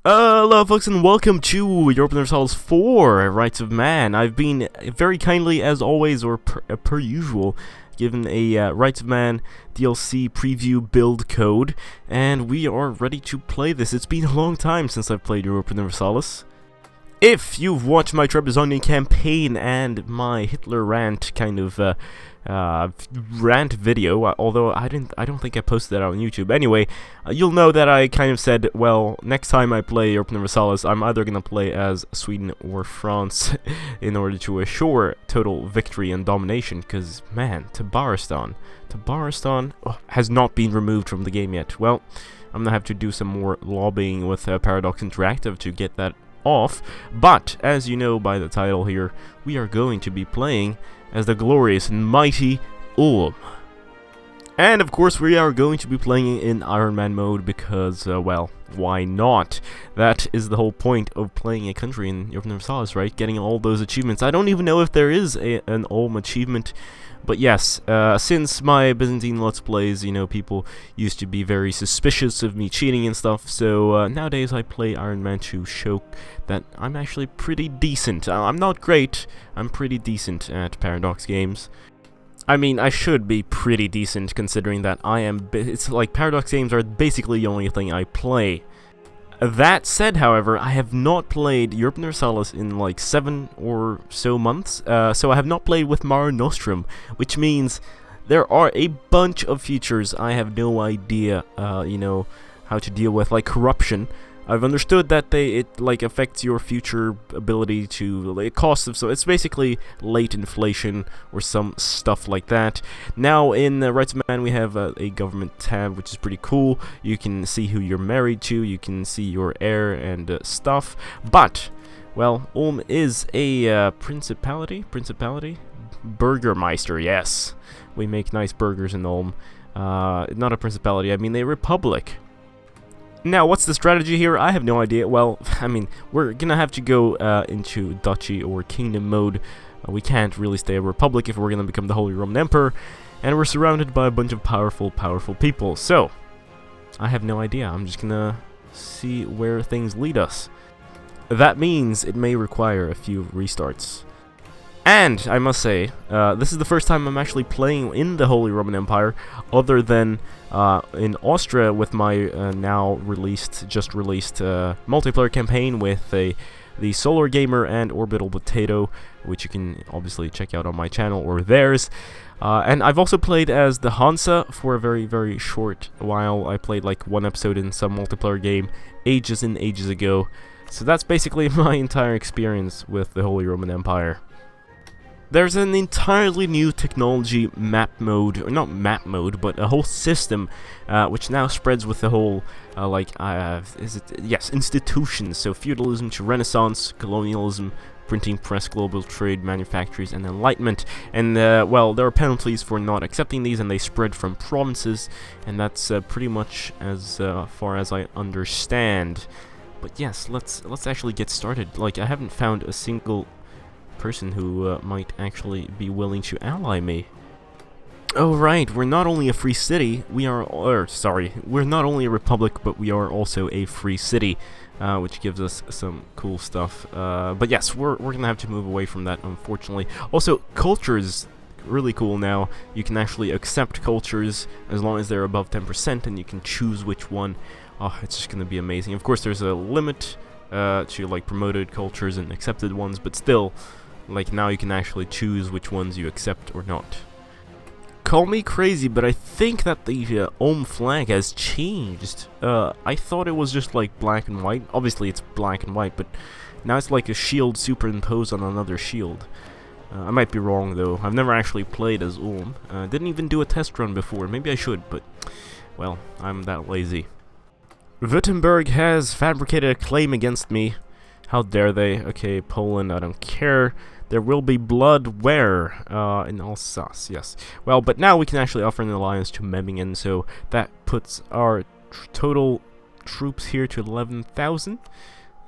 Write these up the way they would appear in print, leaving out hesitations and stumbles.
Hello folks and welcome to Europa Universalis 4, Rights of Man. I've been very kindly, as always, or per usual, given a Rights of Man DLC preview build code, and we are ready to play this. It's been a long time since I've played Europa Universalis. If you've watched my Byzantine campaign and my Hitler rant kind of rant video, although I don't think I posted that on YouTube. Anyway, you'll know that I kind of said, well, next time I play Europa Universalis, I'm either gonna play as Sweden or France in order to assure total victory and domination. Because man, Tabaristan has not been removed from the game yet. Well, I'm gonna have to do some more lobbying with Paradox Interactive to get that off, but as you know by the title here, we are going to be playing as the glorious and mighty Ulm. And of course we are going to be playing in Iron Man mode because, well, why not? That is the whole point of playing a country in Europa Universalis, right? Getting all those achievements. I don't even know if there is an Ulm achievement, but yes, since my Byzantine Let's Plays, you know, people used to be very suspicious of me cheating and stuff, so nowadays I play Iron Man to show that I'm actually pretty decent. I'm not great, I'm pretty decent at Paradox games. I mean, I should be pretty decent considering that I am, it's like Paradox games are basically the only thing I play. That said, however, I have not played Europa Universalis in like 7 or so months, so I have not played with Mare Nostrum, which means there are a bunch of features I have no idea, you know, how to deal with, like corruption. I've understood that it like affects your future ability to like cost of, so it's basically late inflation or some stuff like that. Now in Rights of Man we have a government tab, which is pretty cool. You can see who you're married to, you can see your heir and stuff. But well, Ulm is a principality. Burgermeister, yes. We make nice burgers in Ulm. Not a principality, I mean a republic. Now, what's the strategy here? I have no idea. Well, I mean, we're gonna have to go into duchy or kingdom mode. We can't really stay a republic if we're gonna become the Holy Roman Emperor, and we're surrounded by a bunch of powerful people. So, I have no idea. I'm just gonna see where things lead us. That means it may require a few restarts. And, I must say, this is the first time I'm actually playing in the Holy Roman Empire, other than in Austria with my just released multiplayer campaign with the Solar Gamer and Orbital Potato, which you can obviously check out on my channel or theirs. And I've also played as the Hansa for a very short while. I played like one episode in some multiplayer game ages and ages ago. So that's basically my entire experience with the Holy Roman Empire. There's an entirely new technology map mode, or not map mode, but a whole system, which now spreads with the whole, institutions, so feudalism to Renaissance, colonialism, printing press, global trade, manufactories, and enlightenment. And, well, there are penalties for not accepting these, and they spread from provinces, and that's pretty much as far as I understand. But yes, let's actually get started. Like, I haven't found a single person who might actually be willing to ally me. Oh right, we're not only a free city, we're not only a republic, but we are also a free city, which gives us some cool stuff. But yes, we're gonna have to move away from that, unfortunately. Also, culture is really cool now. You can actually accept cultures as long as they're above 10%, and you can choose which one. Oh, it's just gonna be amazing. Of course, there's a limit to like promoted cultures and accepted ones, but still, like now you can actually choose which ones you accept or not. Call me crazy, but I think that the Ulm flag has changed. I thought it was just like black and white. Obviously it's black and white, but now it's like a shield superimposed on another shield. I might be wrong though. I've never actually played as Ulm. Didn't even do a test run before. Maybe I should, but well, I'm that lazy. Württemberg has fabricated a claim against me. How dare they? Okay, Poland, I don't care. There will be blood where? In Alsace, yes. Well, but now we can actually offer an alliance to Memmingen, so that puts our total troops here to 11,000.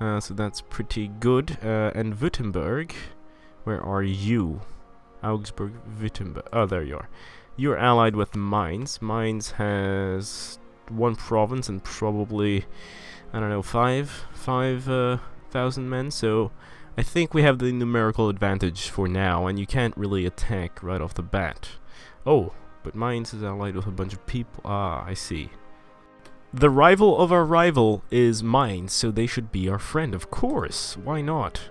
So that's pretty good. And Württemberg, where are you? Augsburg, Württemberg. Oh, there you are. You're allied with Mainz. Mainz has one province and probably I don't know, 5,000 men, so I think we have the numerical advantage for now, and you can't really attack right off the bat. Oh, but Mainz is allied with a bunch of people. Ah, I see. The rival of our rival is Mainz, so they should be our friend, of course. Why not?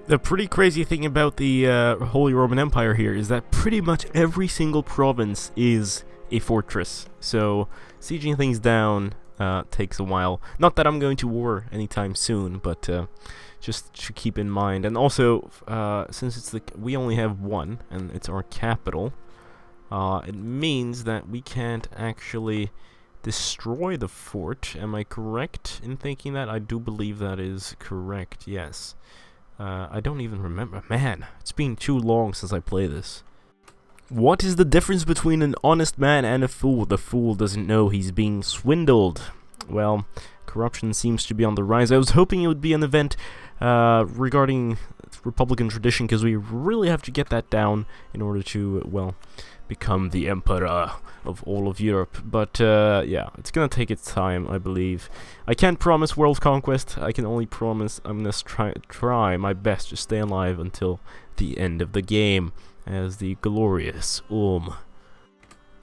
The pretty crazy thing about the Holy Roman Empire here is that pretty much every single province is a fortress. So sieging things down takes a while. Not that I'm going to war anytime soon, but just to keep in mind. And also, since we only have one, and it's our capital, it means that we can't actually destroy the fort. Am I correct in thinking that? I do believe that is correct, yes. I don't even remember. Man, it's been too long since I played this. What is the difference between an honest man and a fool? The fool doesn't know he's being swindled. Well, corruption seems to be on the rise. I was hoping it would be an event regarding Republican tradition, because we really have to get that down in order to, well, become the emperor of all of Europe. But yeah, it's gonna take its time, I believe. I can't promise world conquest. I can only promise I'm gonna try my best to stay alive until the end of the game as the glorious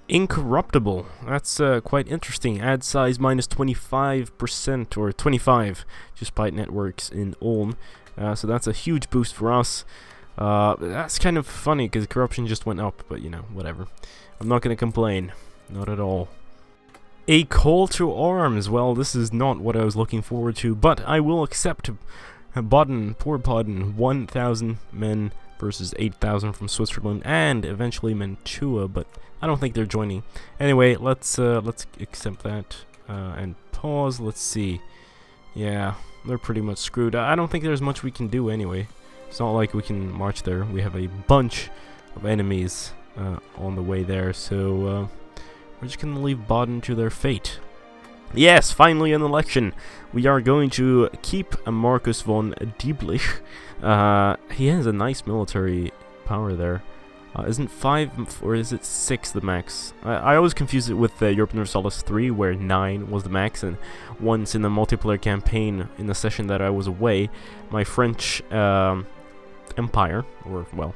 Incorruptible. That's quite interesting. Ad size minus 25% or 25 just by networks in Ulm. So that's a huge boost for us. That's kind of funny because corruption just went up, but you know, whatever. I'm not gonna complain. Not at all. A call to arms. Well, this is not what I was looking forward to, but I will accept Baden, poor Baden, 1,000 men versus 8,000 from Switzerland, and eventually Mantua, but I don't think they're joining. Anyway, let's accept that and pause. Let's see. Yeah, they're pretty much screwed. I don't think there's much we can do anyway. It's not like we can march there. We have a bunch of enemies on the way there, so we're just gonna leave Baden to their fate. Yes, finally an election. We are going to keep Marcus von Dieblich. He has a nice military power there. Isn't 5 or is it 6 the max? I always confuse it with Europa Universalis 3, where 9 was the max, and once in the multiplayer campaign in the session that I was away, my French empire, or well,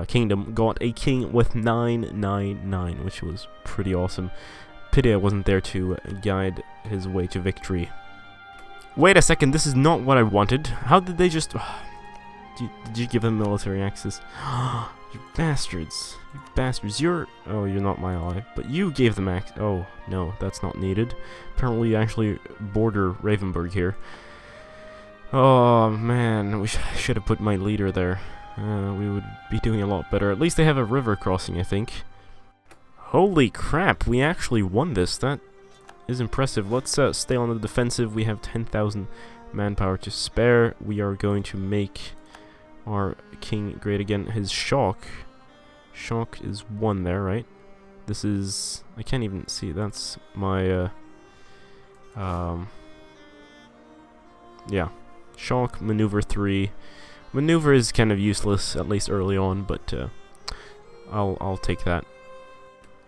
kingdom, got a king with 999, which was pretty awesome. Pity I wasn't there to guide his way to victory. Wait a second, this is not what I wanted. How did they just... Did you give him military access? You bastards. You bastards. You're not my ally. But you gave them access. Oh, no, that's not needed. Apparently you actually border Ravenburg here. Oh, man. We should have put my leader there. We would be doing a lot better. At least they have a river crossing, I think. Holy crap, we actually won this. That is impressive. Let's stay on the defensive. We have 10,000 manpower to spare. We are going to make our king great again. His shock is 1 there, right? This is... I can't even see. That's my... yeah. Shock, maneuver 3. Maneuver is kind of useless, at least early on, but I'll take that.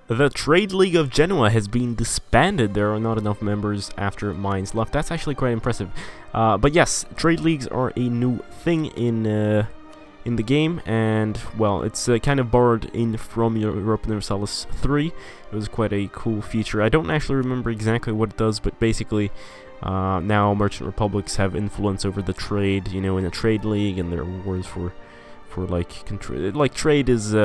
The Trade League of Genoa has been disbanded. There are not enough members after Mainz left. That's actually quite impressive. But yes, trade leagues are a new thing in the game, and well, it's kind of borrowed in from Europa Universalis 3. It was quite a cool feature. I don't actually remember exactly what it does, but basically now merchant republics have influence over the trade, you know, in a trade league, and there are wars for like control. Like trade is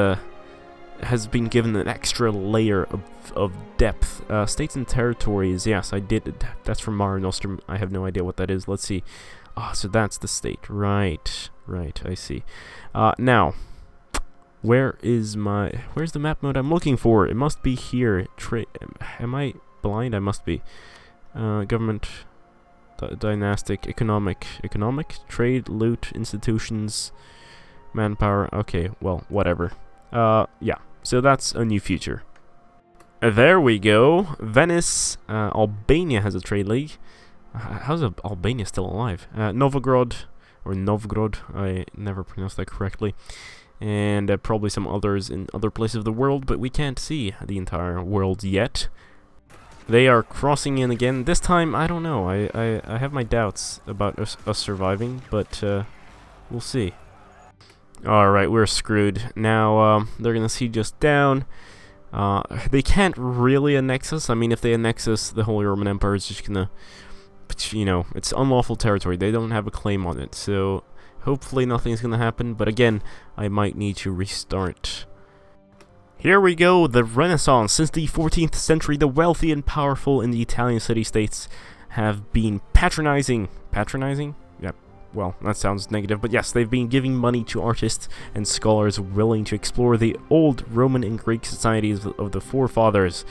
has been given an extra layer of depth. States and territories, yes, I did. That's from Mare Nostrum. I have no idea what that is. Let's see. Ah, so that's the state. Right, I see. Now, where's the map mode I'm looking for? It must be here. Am I blind? I must be. Government, dynastic, economic, trade, loot, institutions, manpower. Okay, well, whatever. Yeah. So that's a new feature. There we go. Venice, Albania has a trade league. How's Albania still alive? Novgorod, I never pronounced that correctly. And probably some others in other places of the world, but we can't see the entire world yet. They are crossing in again. This time, I don't know. I have my doubts about us surviving, but we'll see. Alright, we're screwed. Now, they're gonna siege us down. They can't really annex us. I mean, if they annex us, the Holy Roman Empire is just gonna... You know, it's unlawful territory. They don't have a claim on it, so hopefully nothing's gonna happen. But again, I might need to restart. Here we go, the Renaissance. Since the 14th century, the wealthy and powerful in the Italian city-states have been patronizing? Yep, well, that sounds negative, but yes, they've been giving money to artists and scholars willing to explore the old Roman and Greek societies of the forefathers.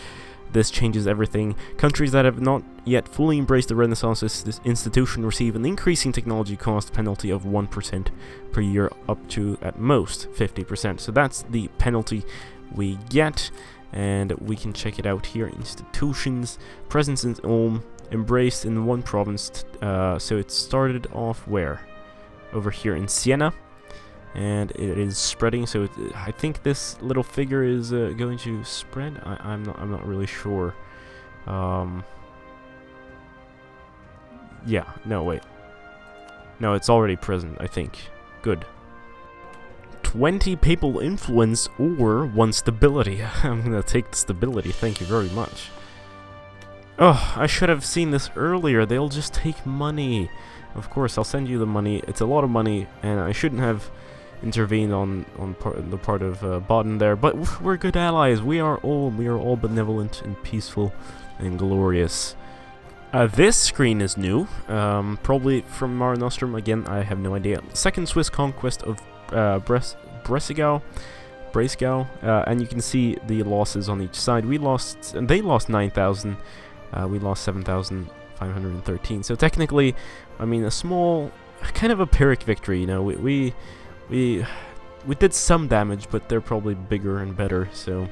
This changes everything. Countries that have not yet fully embraced the Renaissance this institution receive an increasing technology cost penalty of 1% per year up to, at most, 50%. So that's the penalty we get, and we can check it out here. Institutions, presence in Ulm, embraced in one province, so it started off where? Over here in Siena, and it is spreading, so I think this little figure is going to spread. I'm not really sure. Yeah, no, wait. No, it's already present, I think. Good. 20 papal influence or 1 stability. I'm gonna take the stability, thank you very much. Oh, I should have seen this earlier. They'll just take money. Of course, I'll send you the money. It's a lot of money, and I shouldn't have intervened on the part of Baden there. But we're good allies. We are all benevolent and peaceful and glorious. This screen is new, probably from Mare Nostrum. Again, I have no idea. Second Swiss conquest of Breslau, and you can see the losses on each side. They lost 9,000, we lost 7,513. So technically, I mean, a small, kind of a Pyrrhic victory. You know, we did some damage, but they're probably bigger and better. So,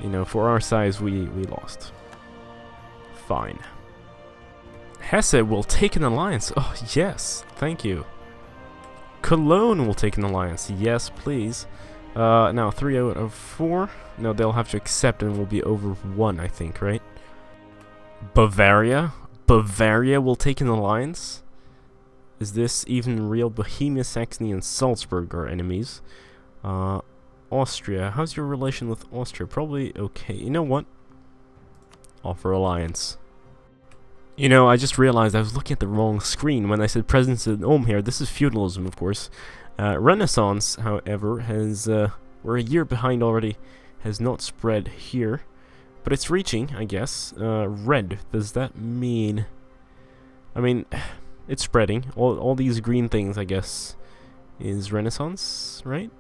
you know, for our size, we lost. Fine. Hesse will take an alliance. Oh yes, thank you. Cologne will take an alliance. Yes, please. Now 3 out of 4. No, they'll have to accept, and will be over 1, I think, right? Bavaria will take an alliance. Is this even real? Bohemia, Saxony, and Salzburg are enemies. Austria. How's your relation with Austria? Probably okay. You know what? Offer alliance. You know, I just realized I was looking at the wrong screen when I said presence in Ulm here. This is feudalism, of course. Renaissance, however, has... we're a year behind already. Has not spread here. But it's reaching, I guess. Red. Does that mean... I mean, it's spreading. All these green things, I guess, is Renaissance, right?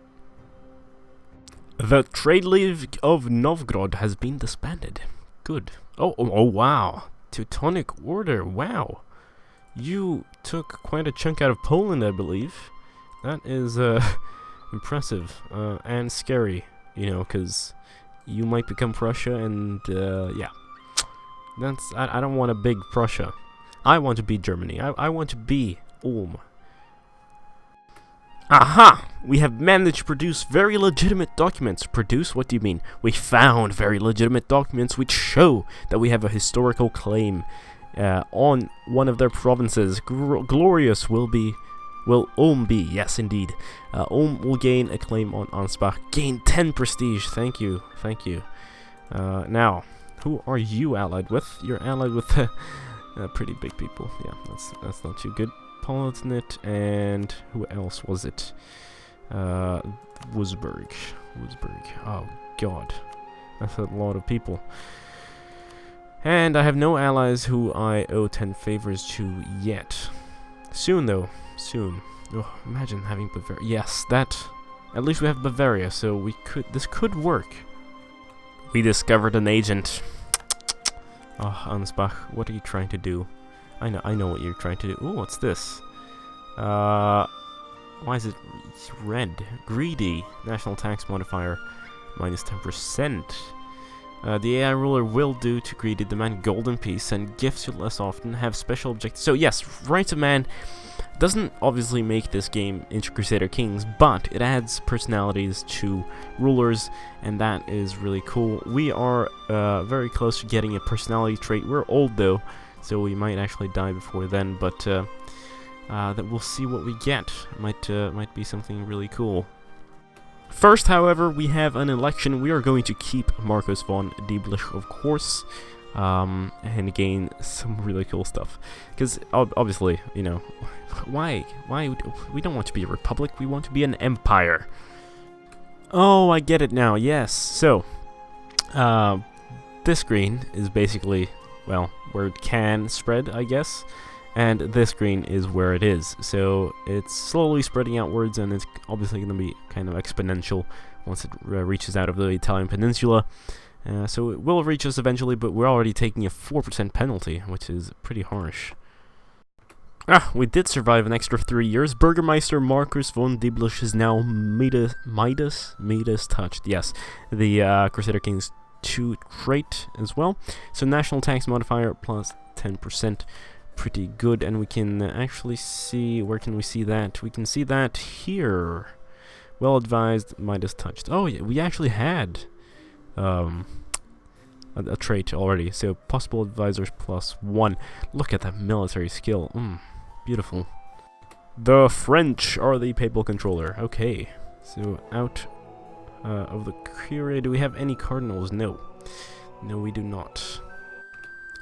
The Trade League of Novgorod has been disbanded. Good. Oh, wow. Teutonic Order, wow. You took quite a chunk out of Poland, I believe. That is impressive and scary, you know, because you might become Prussia, and yeah. I don't want a big Prussia. I want to be Germany. I want to be Ulm. Aha! We have managed to produce very legitimate documents. Produce? What do you mean? We found very legitimate documents which show that we have a historical claim on one of their provinces. Glorious will Ulm be. Yes, indeed. Ulm will gain a claim on Ansbach. Gain 10 prestige. Thank you. Thank you. Now, who are you allied with? You're allied with pretty big people. Yeah, that's not too good. Palatinate, and who else was it? Wurzburg. Oh god, that's a lot of people. And I have no allies who I owe 10 favors to yet. Soon though, soon. Oh, imagine having Bavaria. Yes, that. At least we have Bavaria, so this could work. We discovered an agent. Oh, Ansbach, what are you trying to do? I know what you're trying to do. Ooh, what's this? Why is it red? Greedy. National tax modifier. Minus 10%. The AI ruler will do to greedy demand golden peace and gifts you less often have special objectives. So yes, rights of man Doesn't obviously make this game into Crusader Kings, but it adds personalities to rulers, and that is really cool. We are very close to getting a personality trait. We're old though, so we might actually die before then, but that we'll see what we get. Might be something really cool. First, however, we have an election. We are going to keep Marcus von Dieblich, of course, and gain some really cool stuff. Because obviously, you know, why we don't want to be a republic. We want to be an empire. Oh, I get it now. Yes. So, this green is basically, well, where it can spread, I guess. And this green is where it is. So it's slowly spreading outwards, and it's obviously going to be kind of exponential once it reaches out of the Italian peninsula. So it will reach us eventually, but we're already taking a 4% penalty, which is pretty harsh. We did survive an extra 3 years. Burgermeister Marcus von Dieblich is now Midas touched. Yes, the Crusader Kings 2 trait as well. So national tax modifier plus 10%. Pretty good, and we can actually see, where can we see that? We can see that here. Well advised, Midas touched. Oh yeah, we actually had a trait already. So possible advisors plus 1. Look at that military skill. Beautiful. The French are the papal controller. Okay, so out of the Curia, do we have any cardinals? No. No, we do not.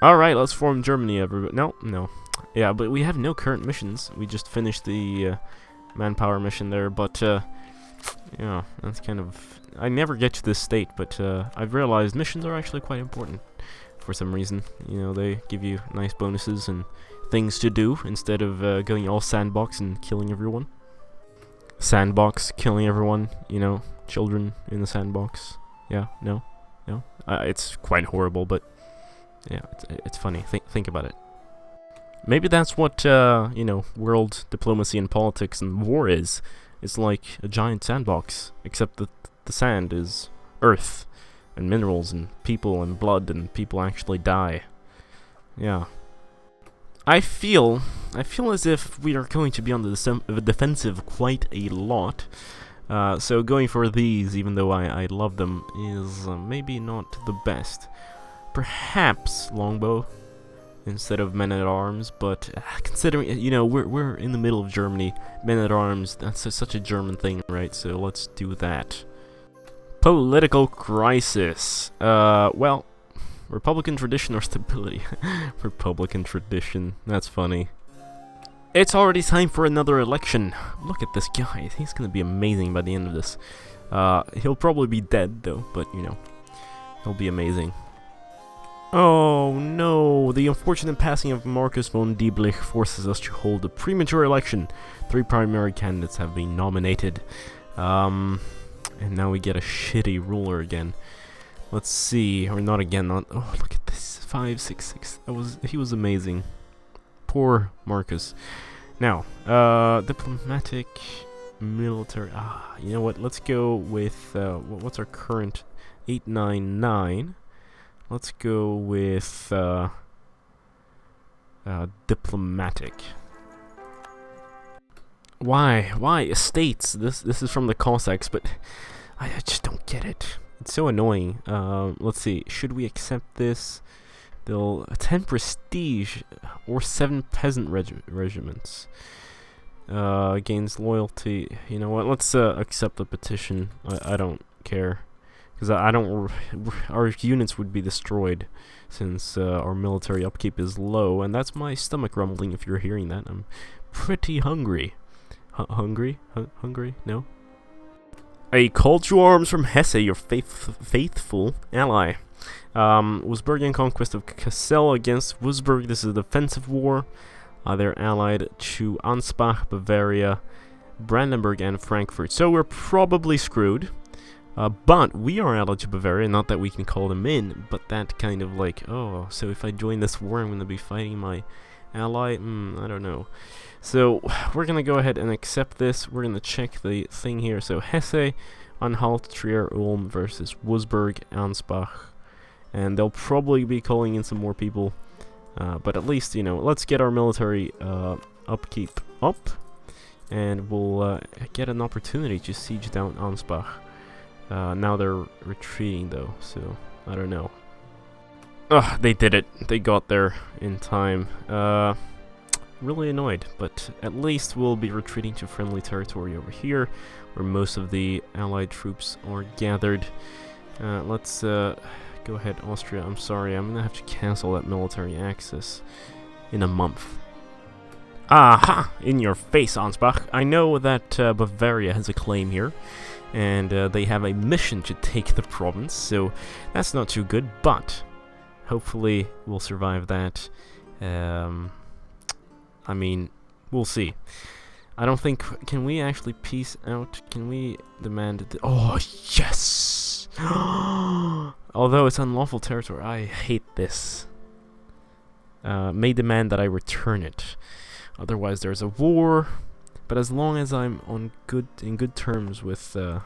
Alright, let's form Germany, everybody. No. Yeah, but we have no current missions. We just finished the manpower mission there, but, yeah, that's kind of... I never get to this state, but I've realized missions are actually quite important for some reason. You know, they give you nice bonuses and things to do instead of going all sandbox and killing everyone. Sandbox, killing everyone, you know, children in the sandbox. Yeah, no. It's quite horrible, but... yeah, it's funny. Think about it. Maybe that's what, you know, world diplomacy and politics and war is. It's like a giant sandbox, except that the sand is earth and minerals and people and blood, and people actually die. Yeah. I feel as if we are going to be on the defensive quite a lot. So going for these, even though I love them, is maybe not the best. Perhaps longbow instead of men-at-arms, but considering, you know, we're in the middle of Germany, men-at-arms, that's such a German thing, right? So let's do that. Political crisis. Well, Republican tradition or stability? Republican tradition. That's funny. It's already time for another election. Look at this guy. He's gonna be amazing by the end of this. He'll probably be dead though, but you know, he'll be amazing. Oh no, the unfortunate passing of Marcus von Dieblich forces us to hold a premature election. 3 primary candidates have been nominated. And now we get a shitty ruler again. Let's see, or not again, oh, look at this, 566, he was amazing. Poor Marcus. Now, diplomatic, military, you know what, let's go with, what's our current, 899. Let's go with diplomatic. Why estates? This is from the Cossacks, but I just don't get it. It's so annoying. Let's see. Should we accept this? They'll 10 prestige or 7 peasant regiments. Gains loyalty. You know what? Let's accept the petition. I don't care. Because our units would be destroyed since our military upkeep is low, and that's my stomach rumbling if you're hearing that. I'm pretty hungry. Hungry? No? A call to arms from Hesse, your faithful ally. Würzburgian conquest of Kassel against Würzburg. This is a defensive war. They're allied to Ansbach, Bavaria, Brandenburg, and Frankfurt. So we're probably screwed. But we are allied to Bavaria, not that we can call them in, but that kind of like, oh, so if I join this war, I'm going to be fighting my ally? I don't know. So, we're going to go ahead and accept this. We're going to check the thing here. So, Hesse, Anhalt, Trier, Ulm versus Würzburg, Ansbach. And they'll probably be calling in some more people. But at least, you know, let's get our military upkeep up, and we'll get an opportunity to siege down Ansbach. Now they're retreating though, so I don't know. Ugh, they did it. They got there in time. Really annoyed, but at least we'll be retreating to friendly territory over here, where most of the allied troops are gathered. Let's go ahead, Austria. I'm sorry, I'm gonna have to cancel that military access in a month. Aha! In your face, Ansbach. I know that Bavaria has a claim here, and they have a mission to take the province, so that's not too good, but hopefully we'll survive that. I mean, we'll see. I don't think... Can we actually peace out? Can we demand... Oh, yes! Although it's unlawful territory, I hate this. May demand that I return it. Otherwise there's a war. But as long as I'm in good terms with the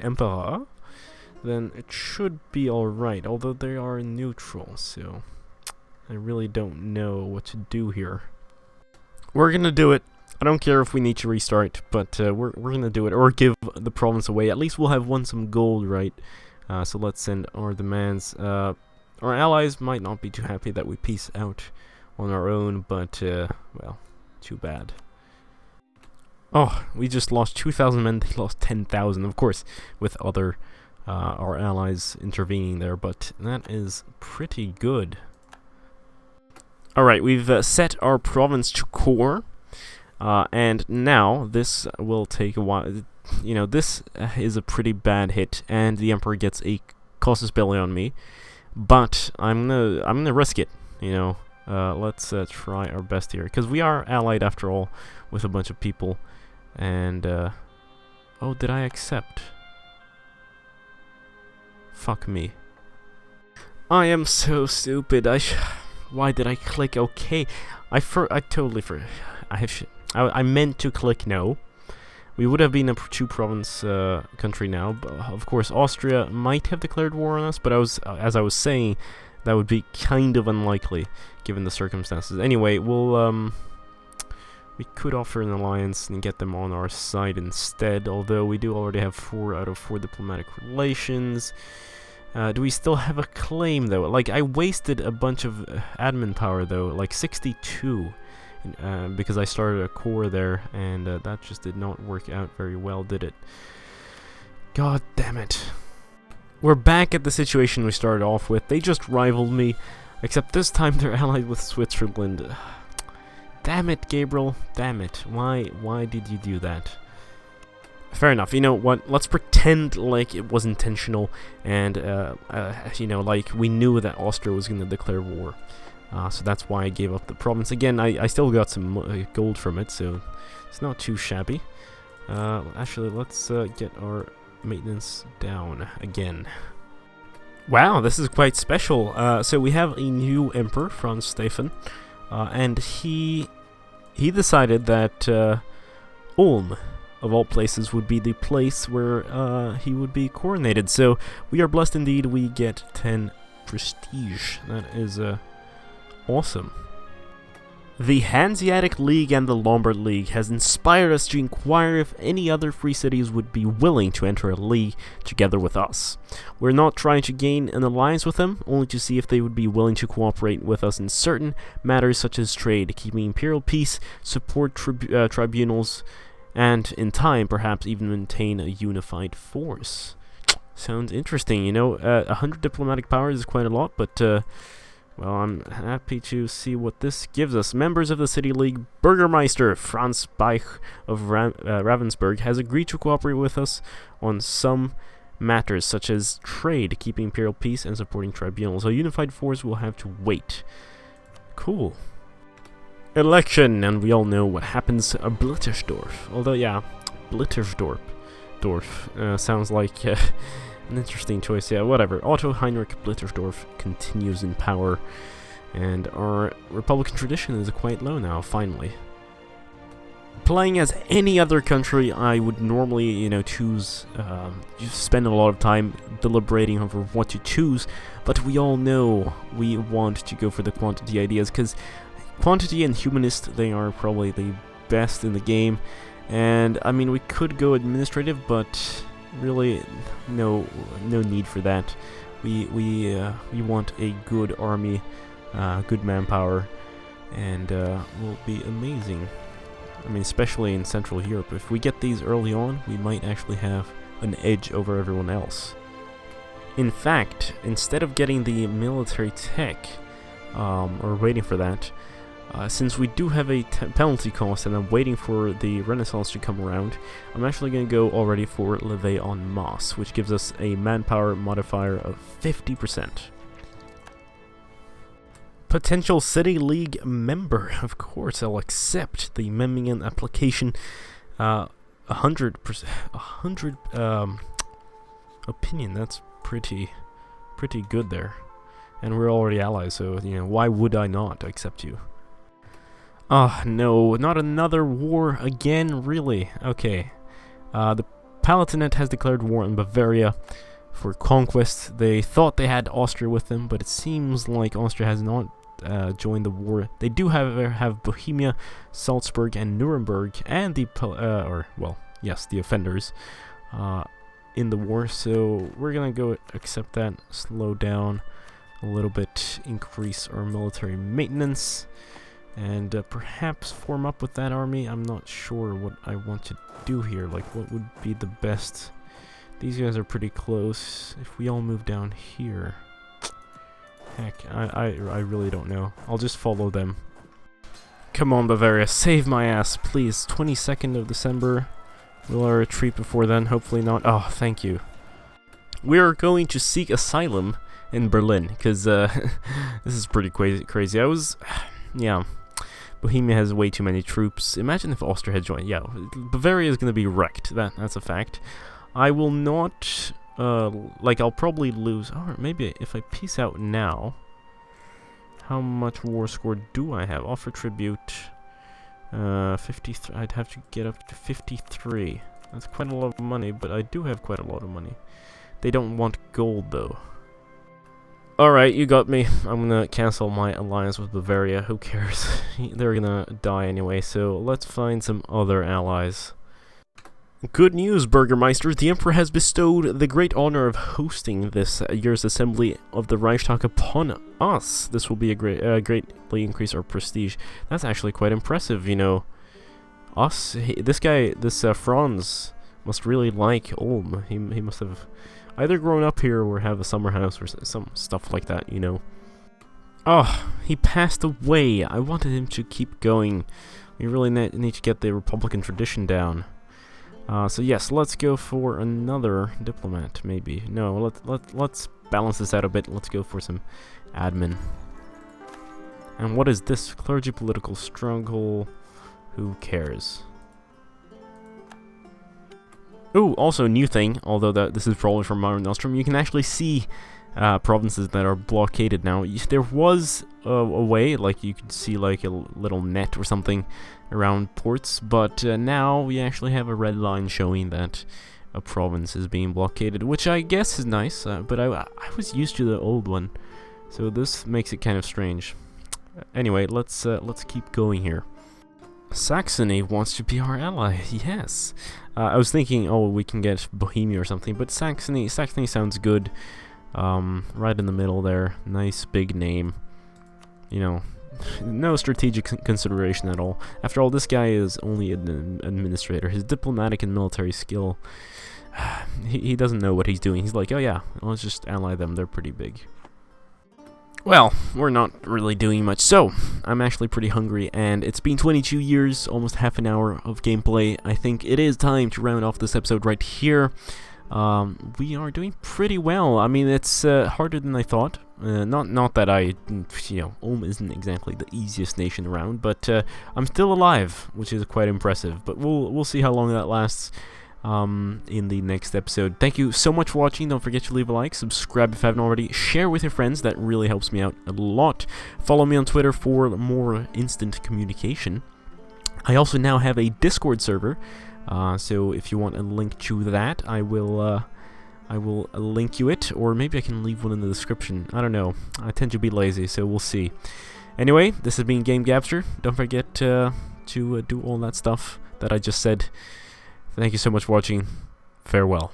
Emperor, then it should be alright. Although they are neutral, so... I really don't know what to do here. We're gonna do it. I don't care if we need to restart, but we're gonna do it, or give the province away. At least we'll have won some gold, right? So let's send our demands. Our allies might not be too happy that we peace out on our own, but well, too bad. Oh, we just lost 2,000 men. They lost 10,000, of course, with other our allies intervening there. But that is pretty good. Alright, we've set our province to core, and now this will take a while. You know, this is a pretty bad hit, and the Emperor gets a casus belli on me, but I'm gonna risk it, you know. Let's try our best here, because we are allied after all with a bunch of people, and oh, did I accept? Fuck me. I am so stupid. Why did I click OK? I totally forgot. I meant to click no. We would have been a two-province country now. But of course, Austria might have declared war on us, but as I was saying, that would be kind of unlikely given the circumstances. Anyway, we could offer an alliance and get them on our side instead. Although we do already have 4 out of 4 diplomatic relations. Do we still have a claim, though? Like, I wasted a bunch of admin power, though. Like, 62. Because I started a core there, and that just did not work out very well, did it? God damn it. We're back at the situation we started off with. They just rivaled me, except this time they're allied with Switzerland. Damn it, Gabriel. Damn it. Why did you do that? Fair enough. You know what? Let's pretend like it was intentional, and you know, like we knew that Austria was going to declare war. So that's why I gave up the province. Again, I still got some gold from it, so it's not too shabby. Actually, let's get our maintenance down again. Wow, this is quite special. So we have a new emperor, Franz Stephan, and he decided that Ulm, of all places, would be the place where he would be coronated. So we are blessed indeed. We get 10 prestige. That is awesome. The Hanseatic League and the Lombard League has inspired us to inquire if any other free cities would be willing to enter a league together with us. We're not trying to gain an alliance with them, only to see if they would be willing to cooperate with us in certain matters such as trade, keeping imperial peace, support tribunals, and in time, perhaps even maintain a unified force. Sounds interesting, you know. 100 diplomatic powers is quite a lot, but, well, I'm happy to see what this gives us. Members of the City League, Burgermeister Franz Beich of Ravensburg has agreed to cooperate with us on some matters, such as trade, keeping imperial peace, and supporting tribunals. A unified force will have to wait. Cool. Election, and we all know what happens at Blittersdorf. Although, yeah, Blittersdorf sounds like an interesting choice. Yeah, whatever. Otto Heinrich Blittersdorf continues in power, and our Republican tradition is quite low now, finally. Playing as any other country, I would normally, you know, choose, spend a lot of time deliberating over what to choose, but we all know we want to go for the quantity ideas, because Quantity and Humanist, they are probably the best in the game. And, I mean, we could go Administrative, but really, no need for that. We want a good army, good manpower, and will be amazing. I mean, especially in Central Europe. If we get these early on, we might actually have an edge over everyone else. In fact, instead of getting the military tech, or waiting for that, since we do have a penalty cost and I'm waiting for the Renaissance to come around, I'm actually going to go already for Levée en masse, which gives us a manpower modifier of 50%. Potential City League member. Of course, I'll accept the Memmingen application. 100% opinion. That's pretty good there. And we're already allies, so, you know, why would I not accept you? Ah, no, not another war again, really? Okay. The Palatinate has declared war on Bavaria for conquest. They thought they had Austria with them, but it seems like Austria has not joined the war. They do have Bohemia, Salzburg, and Nuremberg, and the the offenders in the war. So we're gonna go accept that, slow down a little bit, increase our military maintenance, and perhaps form up with that army. I'm not sure what I want to do here. Like, what would be the best? These guys are pretty close. If we all move down here. Heck, I really don't know. I'll just follow them. Come on, Bavaria, save my ass, please. 22nd of December. Will I retreat before then? Hopefully not. Oh, thank you. We're going to seek asylum in Berlin, because this is pretty crazy. Yeah. Bohemia has way too many troops. Imagine if Austria had joined. Yeah, Bavaria is going to be wrecked. That's a fact. I will not... I'll probably lose. Or maybe if I peace out now, how much war score do I have? Offer tribute, 53. I'd have to get up to 53. That's quite a lot of money, but I do have quite a lot of money. They don't want gold though. Alright, you got me. I'm gonna cancel my alliance with Bavaria. Who cares? They're gonna die anyway, so let's find some other allies. Good news, Burgermeister. The Emperor has bestowed the great honor of hosting this year's assembly of the Reichstag upon us. This will be a greatly increase our prestige. That's actually quite impressive, you know. Us? This guy, Franz, must really like Ulm. He must have either grown up here or have a summer house or some stuff like that, you know. Oh, he passed away. I wanted him to keep going. We really need to get the Republican tradition down. So yes, let's go for another diplomat, maybe. No, let's balance this out a bit. Let's go for some admin. And what is this? Clergy political struggle. Who cares? Ooh, also new thing, although this is probably from Mare Nostrum, you can actually see provinces that are blockaded now. There was a way, like you could see like a little net or something around ports, but now we actually have a red line showing that a province is being blockaded, which I guess is nice, but I was used to the old one, so this makes it kind of strange. Anyway, let's keep going here. Saxony wants to be our ally, yes. I was thinking, oh, we can get Bohemia or something, but Saxony sounds good. Right in the middle there, nice big name. You know, no strategic consideration at all. After all, this guy is only an administrator. His diplomatic and military skill, he doesn't know what he's doing. He's like, oh yeah, let's just ally them, they're pretty big. Well, we're not really doing much, so I'm actually pretty hungry, and it's been 22 years, almost half an hour of gameplay. I think it is time to round off this episode right here. We are doing pretty well. I mean, it's harder than I thought. Not that Ulm isn't exactly the easiest nation around, but I'm still alive, which is quite impressive. But we'll see how long that lasts in the next episode. Thank you so much for watching. Don't forget to leave a like, subscribe if you haven't already, share with your friends. That really helps me out a lot. Follow me on Twitter for more instant communication. I also now have a Discord server. So if you want a link to that, I will link you it, or maybe I can leave one in the description. I don't know. I tend to be lazy, so we'll see. Anyway, this has been GameGabster. Don't forget to do all that stuff that I just said. Thank you so much for watching. Farewell.